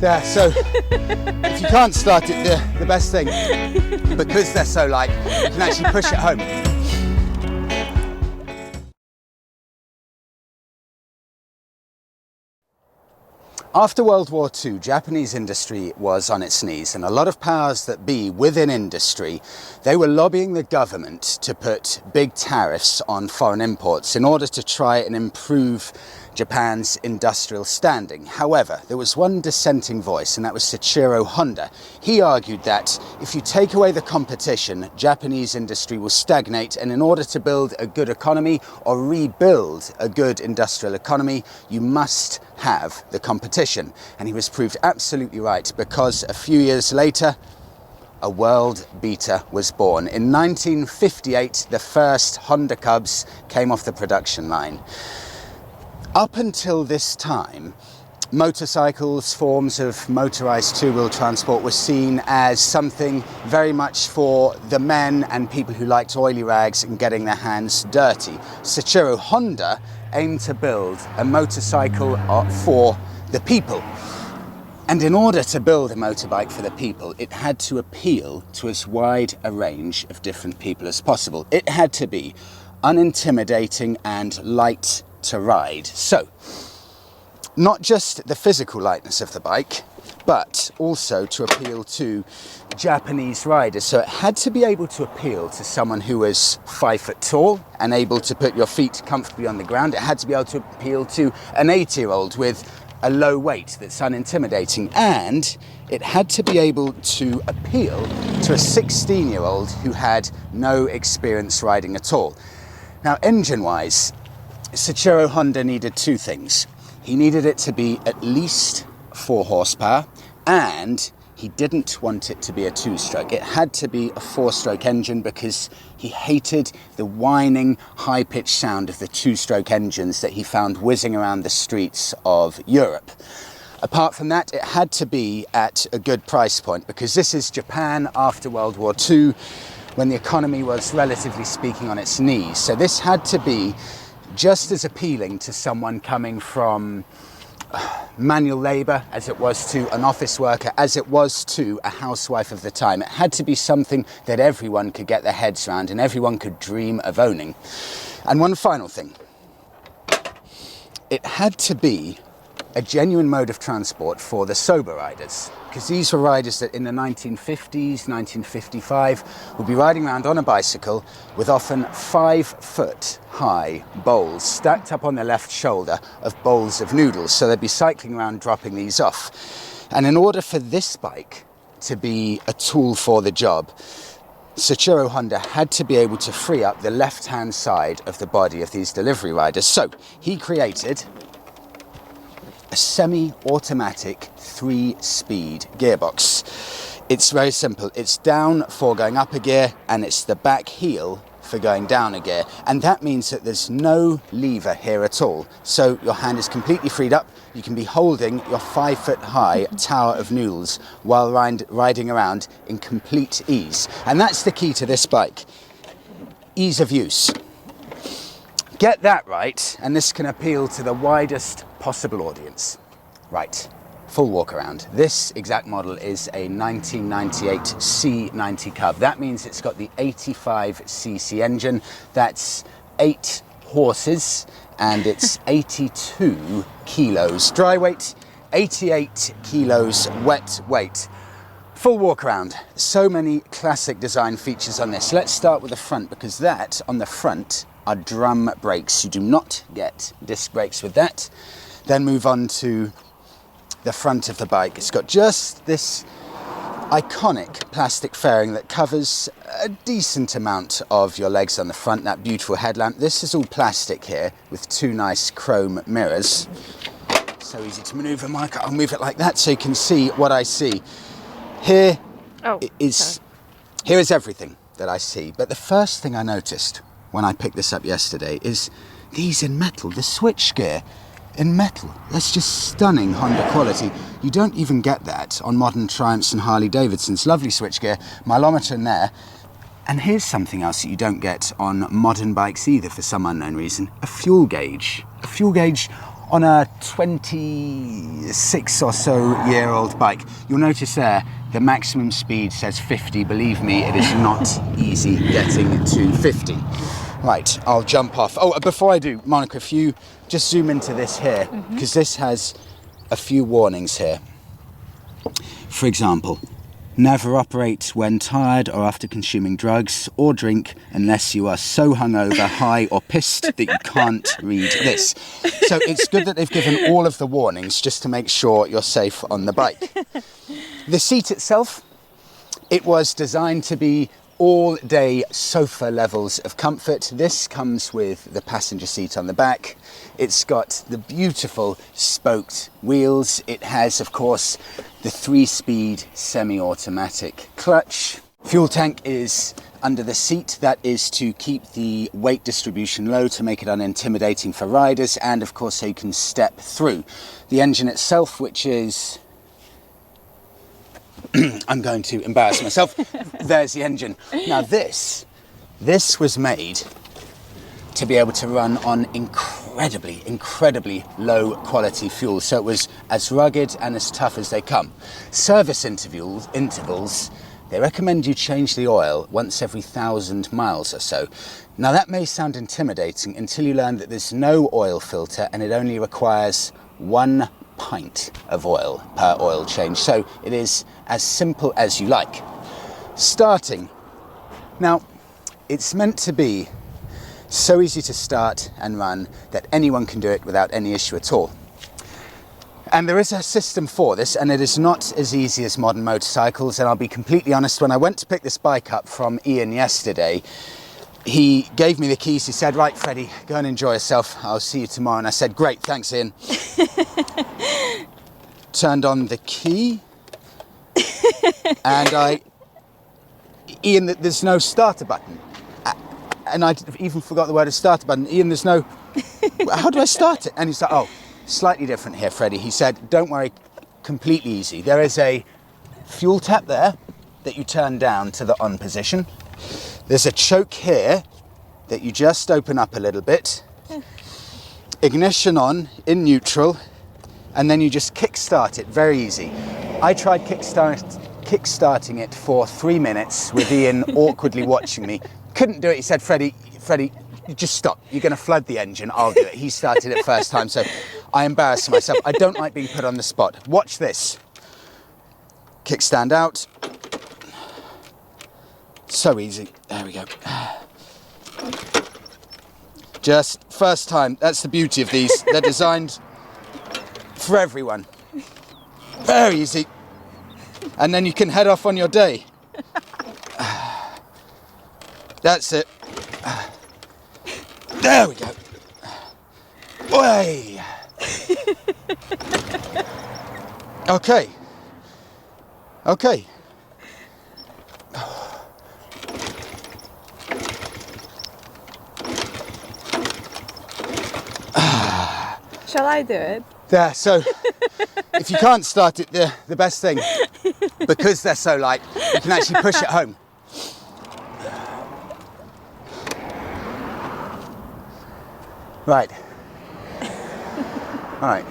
there. So if you can't start it, the best thing, because they're so light, you can actually push it home. After World War II, Japanese industry was on its knees, and a lot of powers that be within industry, they were lobbying the government to put big tariffs on foreign imports in order to try and improve Japan's industrial standing. However, there was one dissenting voice, and that was Soichiro Honda. He argued that if you take away the competition, Japanese industry will stagnate, and in order to build a good economy or rebuild a good industrial economy, you must have the competition. And he was proved absolutely right, because a few years later, a world beater was born. In 1958, the first Honda Cubs came off the production line. Up until this time, motorcycles, forms of motorized two-wheel transport, were seen as something very much for the men and people who liked oily rags and getting their hands dirty. Soichiro Honda aimed to build a motorcycle for the people. And in order to build a motorbike for the people, it had to appeal to as wide a range of different people as possible. It had to be unintimidating and light to ride. So, not just the physical lightness of the bike, but also to appeal to Japanese riders. So it had to be able to appeal to someone who was 5 foot tall and able to put your feet comfortably on the ground. It had to be able to appeal to an 80-year-old with a low weight that's unintimidating, and it had to be able to appeal to a 16-year-old who had no experience riding at all. Now, engine-wise, Soichiro Honda needed two things. He needed it to be at least 4 horsepower, and he didn't want it to be a 2-stroke. It had to be a 4-stroke engine, because he hated the whining, high-pitched sound of the 2-stroke engines that he found whizzing around the streets of Europe. Apart from that, it had to be at a good price point, because this is Japan after World War II, when the economy was, relatively speaking, on its knees. So this had to be just as appealing to someone coming from manual labour as it was to an office worker, as it was to a housewife of the time. It had to be something that everyone could get their heads around and everyone could dream of owning. And one final thing, it had to be a genuine mode of transport for the sober riders, because these were riders that in the 1950s, 1955 would be riding around on a bicycle with often 5 foot high bowls stacked up on their left shoulder of bowls of noodles. So they'd be cycling around dropping these off. And in order for this bike to be a tool for the job, Soichiro Honda had to be able to free up the left-hand side of the body of these delivery riders. So he created a semi-automatic 3-speed gearbox. It's very simple. It's down for going up a gear, and it's the back heel for going down a gear. And that means that there's no lever here at all. So your hand is completely freed up. You can be holding your 5 foot high tower of noodles while riding around in complete ease. And that's the key to this bike. Ease of use. Get that right, and this can appeal to the widest possible audience. Right, full walk around. This exact model is a 1998 C90 Cub. That means it's got the 85cc engine. That's 8 horses, and it's 82 kilos dry weight, 88 kilos wet weight. Full walk around. So many classic design features on this. Let's start with the front, because that on the front are drum brakes. You do not get disc brakes with that. Then move on to the front of the bike. It's got just this iconic plastic fairing that covers a decent amount of your legs on the front, that beautiful headlamp. This is all plastic here with 2 nice chrome mirrors. So easy to maneuver, Monica. I'll move it like that so you can see what I see. Here is everything that I see. But the first thing I noticed when I picked this up yesterday is these in metal, the switchgear in metal. That's just stunning Honda quality. You don't even get that on modern Triumphs and Harley Davidsons. Lovely switchgear, mileometer in there. And here's something else that you don't get on modern bikes either for some unknown reason, a fuel gauge. A fuel gauge On a 26 or so year old bike, you'll notice there the maximum speed says 50. Believe me, it is not easy getting to 50. Right, I'll jump off. Oh, before I do, Monica, if you just zoom into this here, because this has a few warnings here. For example, never operate when tired or after consuming drugs or drink unless you are so hungover, high or pissed that you can't read this. So it's good that they've given all of the warnings just to make sure you're safe on the bike. The seat itself, it was designed to be all-day sofa levels of comfort. This comes with the passenger seat on the back. It's got the beautiful spoked wheels. It has, of course, the 3-speed semi-automatic clutch. Fuel tank is under the seat. That is to keep the weight distribution low, to make it unintimidating for riders, and of course so you can step through. The engine itself, which is... I'm going to embarrass myself. There's the engine. Now this was made to be able to run on incredibly low quality fuel. So it was as rugged and as tough as they come. Service intervals, they recommend you change the oil once every 1,000 miles or so. Now that may sound intimidating until you learn that there's no oil filter and it only requires 1 pint of oil per oil change. So it is as simple as you like. Starting. Now, it's meant to be so easy to start and run that anyone can do it without any issue at all. And there is a system for this, and it is not as easy as modern motorcycles. And I'll be completely honest, when I went to pick this bike up from Ian yesterday, he gave me the keys. He said, right, Freddie, go and enjoy yourself. I'll see you tomorrow. And I said, great, thanks, Ian. Turned on the key. And Ian, there's no starter button. And I even forgot the word of starter button. Ian, there's no, how do I start it? And he's like, oh, slightly different here, Freddie. He said, don't worry, completely easy. There is a fuel tap there that you turn down to the on position. There's a choke here that you just open up a little bit. Ignition on in neutral, and then you just kick-start it, very easy. I tried kick-starting it for 3 minutes with Ian awkwardly watching me. Couldn't do it. He said, Freddie, you just stop. You're going to flood the engine. I'll do it. He started it first time, so I embarrassed myself. I don't like being put on the spot. Watch this. Kickstand out. So easy. There we go. Just first time. That's the beauty of these. They're designed for everyone. Very easy. And then you can head off on your day. That's it. There we go. Way. Okay. Okay. Shall I do it? There, so if you can't start it, the best thing, because they're so light, you can actually push it home. Right. All right.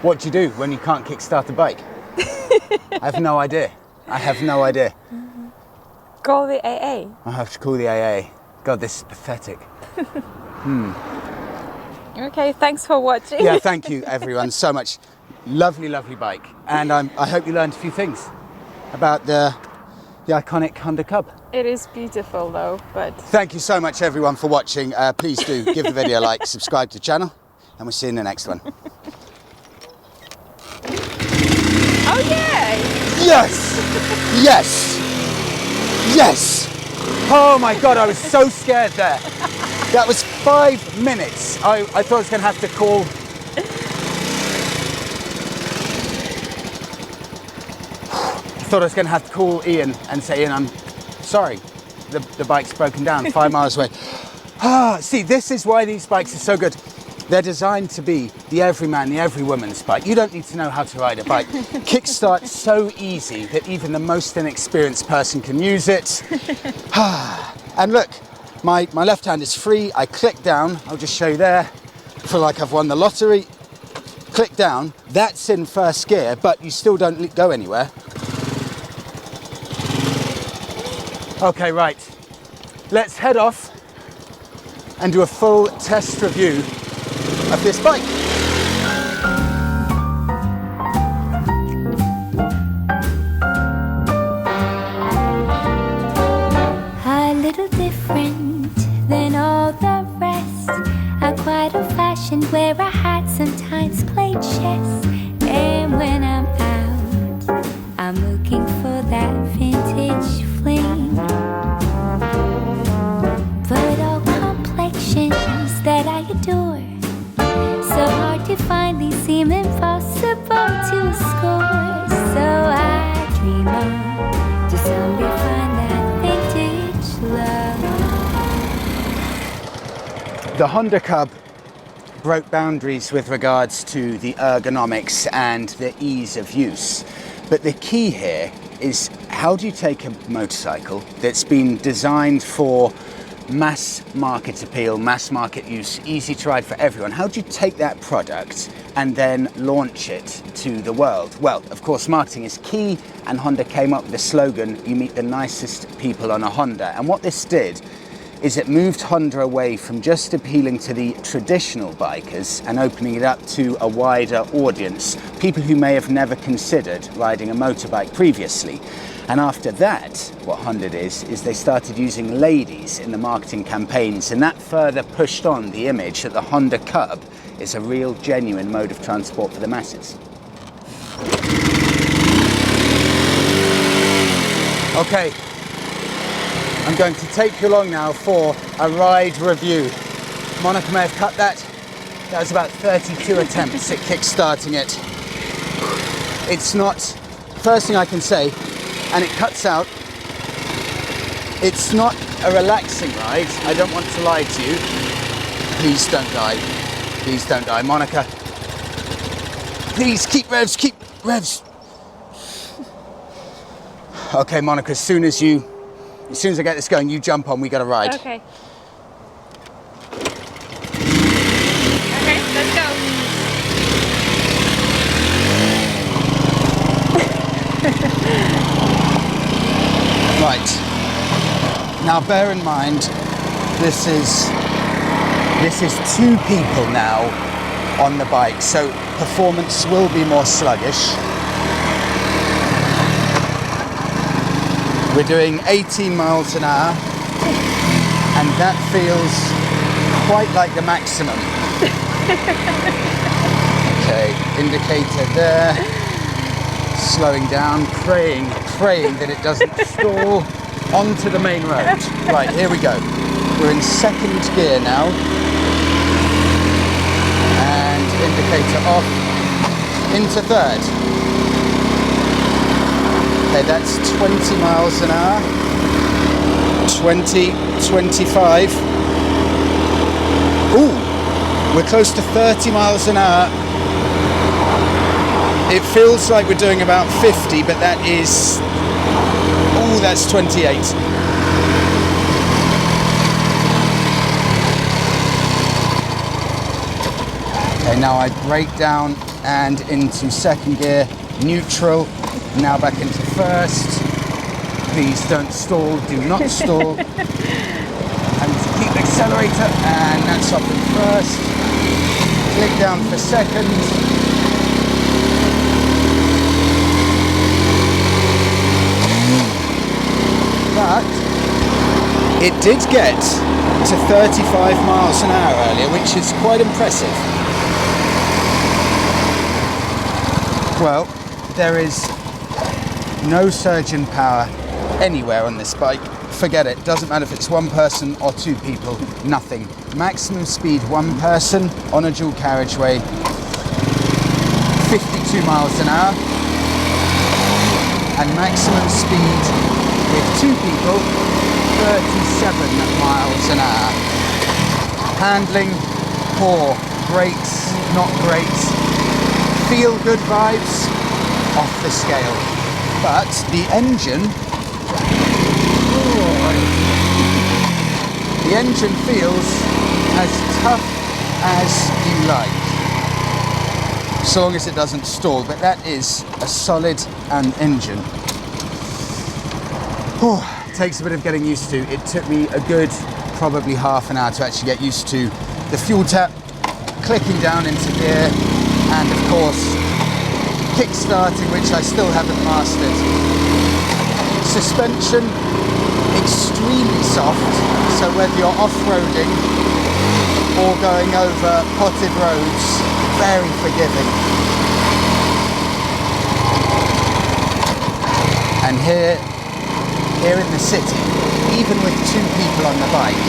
What do you do when you can't kickstart a bike? I have no idea. I have no idea. Call the AA. I have to call the AA. God, this is pathetic. Okay, thanks for watching. Yeah, thank you everyone so much. Lovely, lovely bike. And I hope you learned a few things about the iconic Honda Cub. It is beautiful though, but... Thank you so much everyone for watching. Please do give the video a like, subscribe to the channel, and we'll see you in the next one. Oh yeah! Yes! Yes! Yes! Oh my God, I was so scared there. That was 5 minutes. I thought I was going to have to call... I thought I was going to have to call Ian and say, Ian, I'm sorry, the bike's broken down 5 miles away. See, this is why these bikes are so good. They're designed to be the everyman, the everywoman's bike. You don't need to know how to ride a bike. Kickstart's so easy that even the most inexperienced person can use it. And look, my left hand is free. I click down, I'll just show you there. feel like I've won the lottery. Click down, that's in first gear, but you still don't go anywhere. Okay, right. Let's head off and do a full test review of this bike. A little different than all the rest. I'm quite old-fashioned where I had sometimes played chess. And when I'm out, I'm looking for that vintage fling. But all complexions that I adore, so hard to find, these seem impossible to score. So I dream on to someday find that vintage love. The Honda Cub broke boundaries with regards to the ergonomics and the ease of use. But the key here is, how do you take a motorcycle that's been designed for mass market appeal, mass market use, easy to ride for everyone, how do you take that product and then launch it to the world? Well, of course, marketing is key, and Honda came up with the slogan, "You meet the nicest people on a Honda." And what this did is it moved Honda away from just appealing to the traditional bikers and opening it up to a wider audience, people who may have never considered riding a motorbike previously. And after that, what Honda did is they started using ladies in the marketing campaigns, and that further pushed on the image that the Honda Cub is a real, genuine mode of transport for the masses. Okay. I'm going to take you along now for a ride review. Monica may have cut that. That was about 32 attempts at kick-starting it. It's not, first thing I can say, and it cuts out, it's not a relaxing ride. I don't want to lie to you. Please don't die. Please don't die. Monica, please keep revs, keep revs. Okay, Monica, as soon as I get this going, you jump on, we got to ride. Okay. Okay, let's go. Right. Now bear in mind, this is two people now on the bike, so performance will be more sluggish. We're doing 18 miles an hour, and that feels quite like the maximum. Okay, indicator there, slowing down, praying that it doesn't stall onto the main road. Right, here we go. We're in second gear now, and indicator off, into third. Okay, that's 20 miles an hour, 20, 25. Ooh, we're close to 30 miles an hour. It feels like we're doing about 50, but that is, ooh, that's 28. Okay, now I brake down and into second gear, neutral. Now back into first. Please don't stall, do not stall. And keep accelerator, and that's up in first. Click down for second. But it did get to 35 miles an hour earlier, which is quite impressive. Well, there is no surge in power anywhere on this bike. Forget it. Doesn't matter if it's one person or two people. Nothing. Maximum speed, one person on a dual carriageway, 52 miles an hour. And maximum speed with two people, 37 miles an hour. Handling, poor. Brakes, not great. Feel good vibes, off the scale. But the engine feels as tough as you like, so long as it doesn't stall. But that is a solid engine. It takes a bit of getting used to. It took me a good probably half an hour to actually get used to the fuel tap, clicking down into gear, and of course kick-starting, which I still haven't mastered. Suspension, extremely soft, so whether you're off-roading or going over potted roads, very forgiving. And here in the city, even with two people on the bike,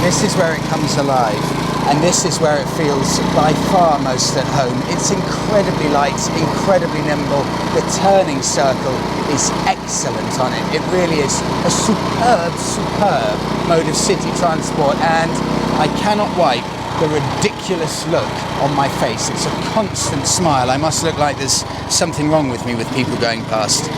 this is where it comes alive, and this is where it feels by far most at home. It's incredibly light, incredibly nimble. The turning circle is excellent on it. It really is a superb mode of city transport, and I cannot wipe the ridiculous look on my face. It's a constant smile. I must look like there's something wrong with me with people going past.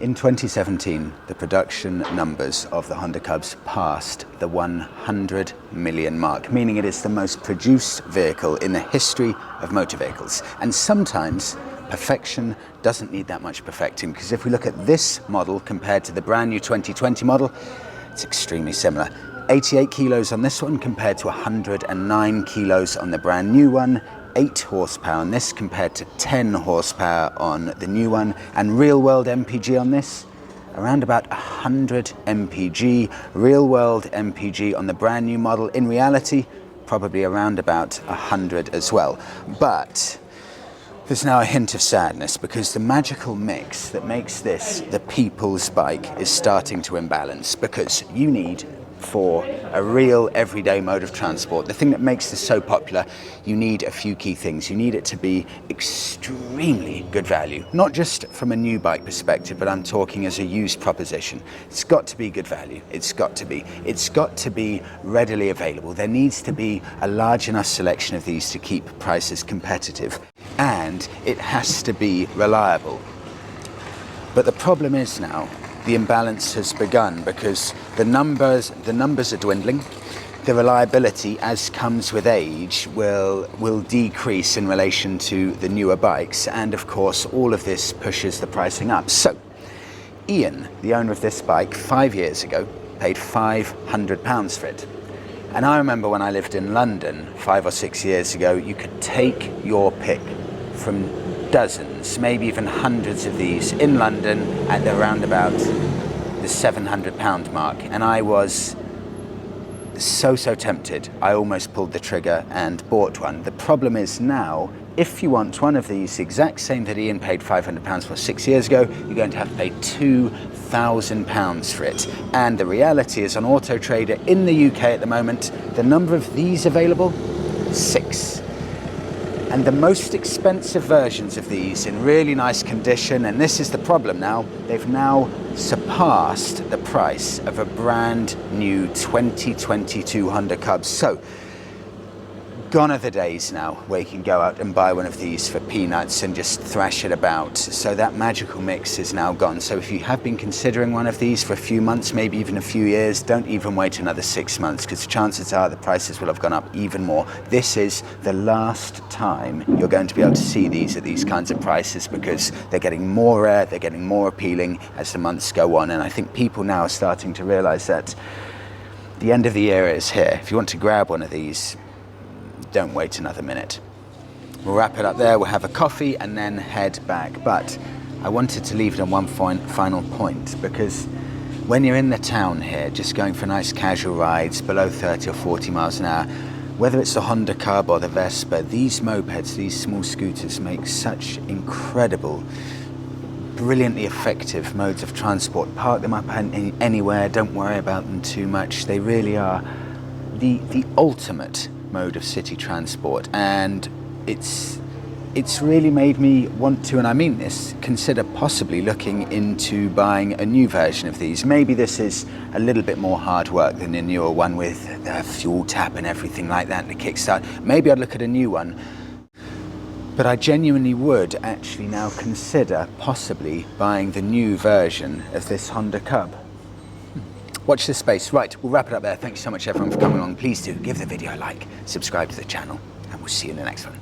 In 2017, the production numbers of the Honda Cubs passed the 100 million mark, meaning it is the most produced vehicle in the history of motor vehicles. And sometimes perfection doesn't need that much perfecting, because if we look at this model compared to the brand new 2020 model, it's extremely similar. 88 kilos on this one compared to 109 kilos on the brand new one. 8 horsepower on this compared to 10 horsepower on the new one, and real world MPG on this around about 100 mpg. Real world MPG on the brand new model, in reality probably around about 100 as well. But there's now a hint of sadness, because the magical mix that makes this the people's bike is starting to imbalance, because you need, for a real everyday mode of transport, the thing that makes this so popular, you need a few key things. You need it to be extremely good value, not just from a new bike perspective, but I'm talking as a used proposition. It's got to be good value. It's got to be readily available. There needs to be a large enough selection of these to keep prices competitive, and it has to be reliable. But the problem is now, the imbalance has begun, because the numbers are dwindling. The reliability, as comes with age, will decrease in relation to the newer bikes, and of course all of this pushes the pricing up. So Ian, the owner of this bike, 5 years ago paid £500 for it. And I remember when I lived in London 5 or 6 years ago, you could take your pick from dozens, maybe even hundreds of these in London at around about the £700 mark, and I was so tempted. I almost pulled the trigger and bought one. The problem is now, if you want one of these, the exact same that Ian paid £500 for 6 years ago, you're going to have to pay £2,000 for it. And the reality is, on Auto Trader in the UK at the moment, the number of these available, 6. And the most expensive versions of these in really nice condition, and this is the problem now, they've now surpassed the price of a brand new 2022 Honda Cub. So, gone are the days now where you can go out and buy one of these for peanuts and just thrash it about. So that magical mix is now gone. So if you have been considering one of these for a few months, maybe even a few years, don't even wait another 6 months, because chances are the prices will have gone up even more. This is the last time you're going to be able to see these at these kinds of prices, because they're getting more rare, they're getting more appealing as the months go on. And I think people now are starting to realize that the end of the era is here. If you want to grab one of these, don't wait another minute. We'll wrap it up there, we'll have a coffee and then head back. But I wanted to leave it on one final point, because when you're in the town here, just going for nice casual rides below 30 or 40 miles an hour, whether it's the Honda Cub or the Vespa, these mopeds, these small scooters make such incredible brilliantly effective modes of transport. Park them up anywhere, don't worry about them too much. They really are the ultimate mode of city transport, and it's really made me want to, and I mean this, consider possibly looking into buying a new version of these. Maybe this is a little bit more hard work than the newer one with the fuel tap and everything like that, and the kickstart. Maybe I'd look at a new one. But I genuinely would actually now consider possibly buying the new version of this Honda Cub. Watch this space. Right, we'll wrap it up there. Thanks so much everyone for coming along. Please do give the video a like, subscribe to the channel, and we'll see you in the next one.